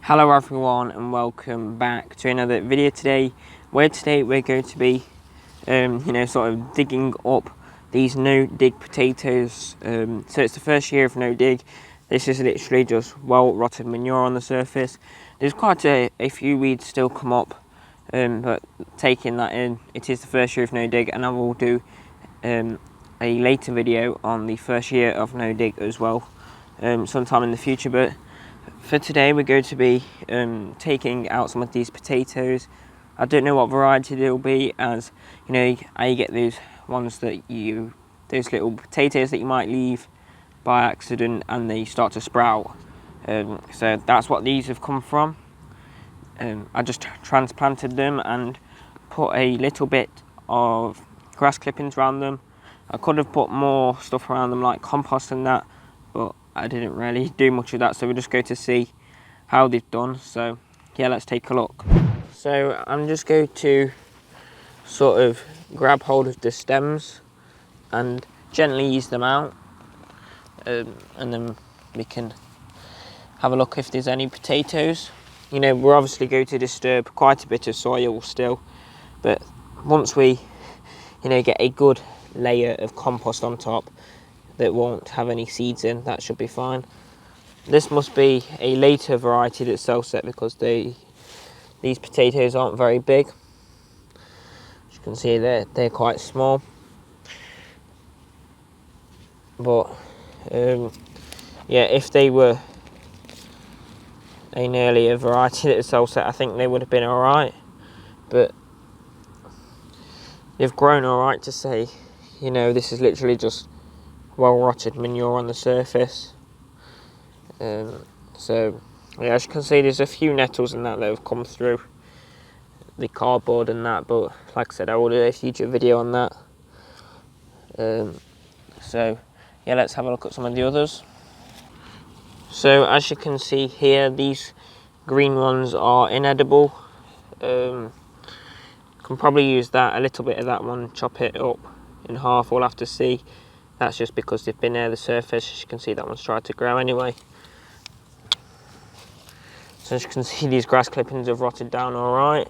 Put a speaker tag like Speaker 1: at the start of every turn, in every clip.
Speaker 1: Hello everyone and welcome back to another video today, where today we're going to be sort of digging up these no dig potatoes. So it's the first year of no dig. This is literally just well rotted manure on the surface. There's quite a few weeds still come up, but taking that in, it is the first year of no dig, and I will do a later video on the first year of no dig as well, sometime in the future. But for today we're going to be taking out some of these potatoes. I don't know what variety they'll be, as you know, I get those ones those little potatoes that you might leave by accident and they start to sprout. So that's what these have come from. I just transplanted them and put a little bit of grass clippings around them. I could have put more stuff around them like compost and that, but I didn't really do much of that, so we're just going to see how they've done. So yeah, let's take a look. So I'm just going to sort of grab hold of the stems and gently ease them out, and then we can have a look if there's any potatoes. You know, we're obviously going to disturb quite a bit of soil still, but once we get a good layer of compost on top that won't have any seeds in, that should be fine. This must be a later variety that's cell set, because these potatoes aren't very big. As you can see, they're quite small. But yeah, if they were an earlier variety that's cell set, I think they would have been alright. But they've grown alright to say, this is literally just well rotted manure on the surface. So yeah, as you can see, there's a few nettles and that have come through the cardboard and that, but like I said, I will do a future video on that. So yeah, let's have a look at some of the others. So as you can see here, these green ones are inedible. Can probably use that, a little bit of that one, chop it up in half. We'll have to see. That's just because they've been near the surface. As you can see, that one's tried to grow anyway. So as you can see, these grass clippings have rotted down alright,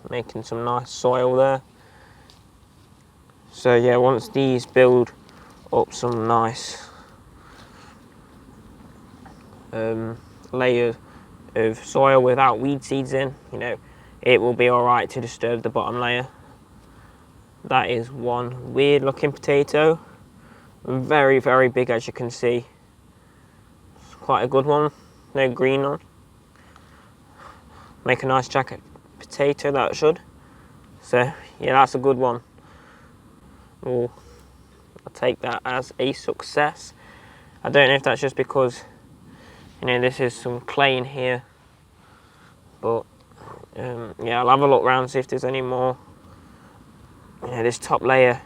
Speaker 1: making some nice soil there. So yeah, once these build up some nice layer of soil without weed seeds in, it will be alright to disturb the bottom layer. That is one weird looking potato. Very, very big, as you can see. It's quite a good one. No green on. Make a nice jacket potato, that should. So yeah, that's a good one. I'll take that as a success. I don't know if that's just because this is some clay in here, but yeah, I'll have a look around, see if there's any more. This top layer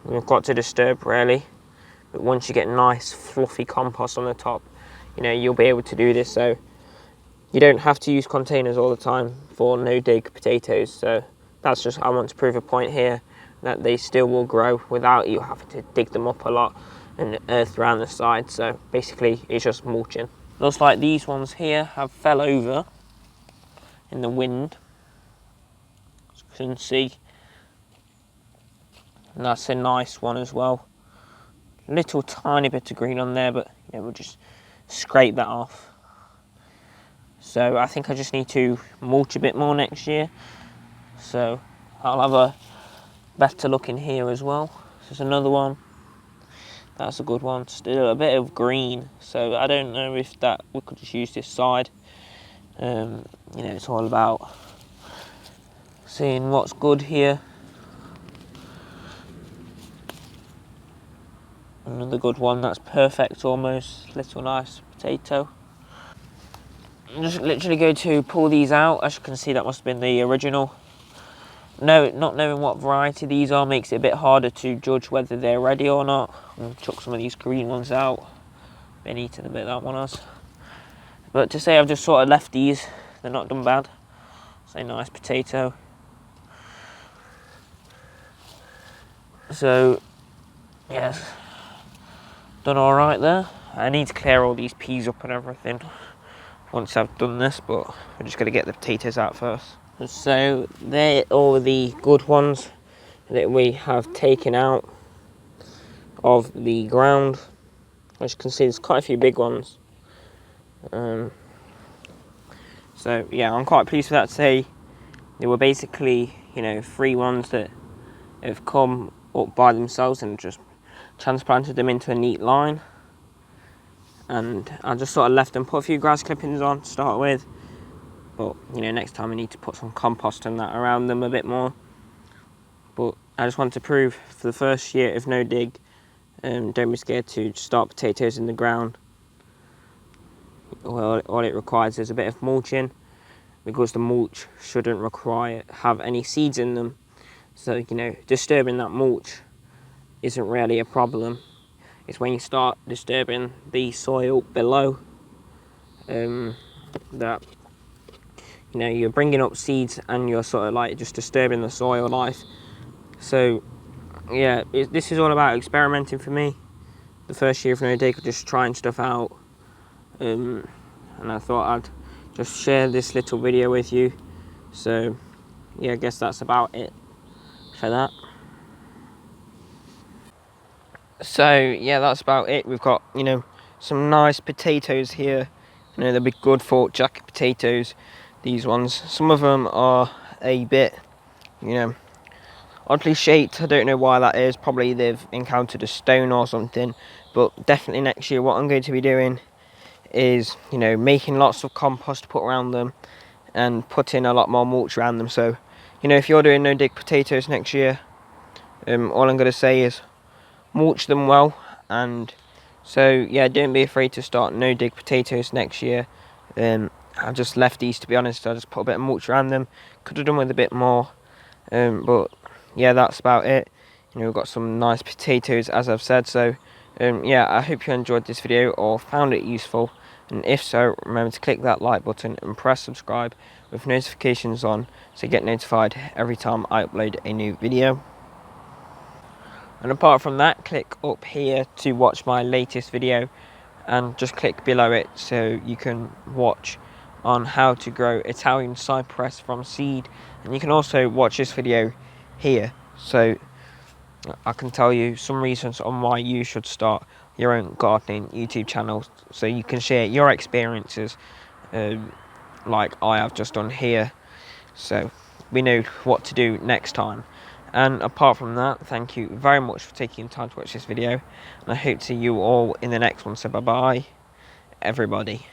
Speaker 1: we've got to disturb really, but once you get nice fluffy compost on the top, you'll be able to do this. So you don't have to use containers all the time for no dig potatoes. So that's just, I want to prove a point here, that they still will grow without you having to dig them up a lot and earth around the side. So basically it's just mulching. Looks like these ones here have fell over in the wind, as you can see, and that's a nice one as well. Little tiny bit of green on there, but we'll just scrape that off. So I think I just need to mulch a bit more next year, so I'll have a better look in here as well. There's another one. That's a good one. Still a bit of green, so I don't know if we could just use this side. It's all about seeing what's good here. Another good one. That's perfect almost. Little nice potato. I'm just literally going to pull these out. As you can see, that must have been the original. No, not knowing what variety these are makes it a bit harder to judge whether they're ready or not. I'm going to chuck some of these green ones out. Been eating a bit, that one has. But to say I've just sort of left these, they're not done bad. It's a nice potato. So, yes, done alright there. I need to clear all these peas up and everything once I've done this, but we're just going to get the potatoes out first. So they're all the good ones that we have taken out of the ground. As you can see, there's quite a few big ones. So yeah, I'm quite pleased with that. Say there were basically, 3 ones that have come up by themselves and just transplanted them into a neat line. And I just sort of left them, put a few grass clippings on to start with. But, next time I need to put some compost and that around them a bit more. But I just want to prove for the first year of no dig, don't be scared to start potatoes in the ground. Well, all it requires is a bit of mulching, because the mulch shouldn't have any seeds in them. So, disturbing that mulch isn't really a problem. It's when you start disturbing the soil below that you're bringing up seeds and you're sort of like just disturbing the soil life. So yeah, this is all about experimenting for me. The first year of no dig, just trying stuff out, and I thought I'd just share this little video with you. So yeah, I guess that's about it for that. So yeah, that's about it. We've got some nice potatoes here. They'll be good Fort Jacket potatoes, these ones. Some of them are a bit oddly shaped. I don't know why that is. Probably they've encountered a stone or something. But definitely next year what I'm going to be doing is making lots of compost to put around them and putting a lot more mulch around them. So if you're doing no dig potatoes next year, all I'm going to say is mulch them well. And so yeah, don't be afraid to start no dig potatoes next year. I just left these, to be honest. I just put a bit of mulch around them. Could have done with a bit more, but yeah, that's about it. We've got some nice potatoes, as I've said. So yeah, I hope you enjoyed this video or found it useful, and if so, remember to click that like button and press subscribe with notifications on so you get notified every time I upload a new video. And apart from that, click up here to watch my latest video, and just click below it so you can watch on how to grow Italian cypress from seed. And you can also watch this video here, so I can tell you some reasons on why you should start your own gardening YouTube channel, so you can share your experiences like I have just done here, so we know what to do next time. And apart from that, thank you very much for taking time to watch this video, and I hope to see you all in the next one. So bye bye everybody.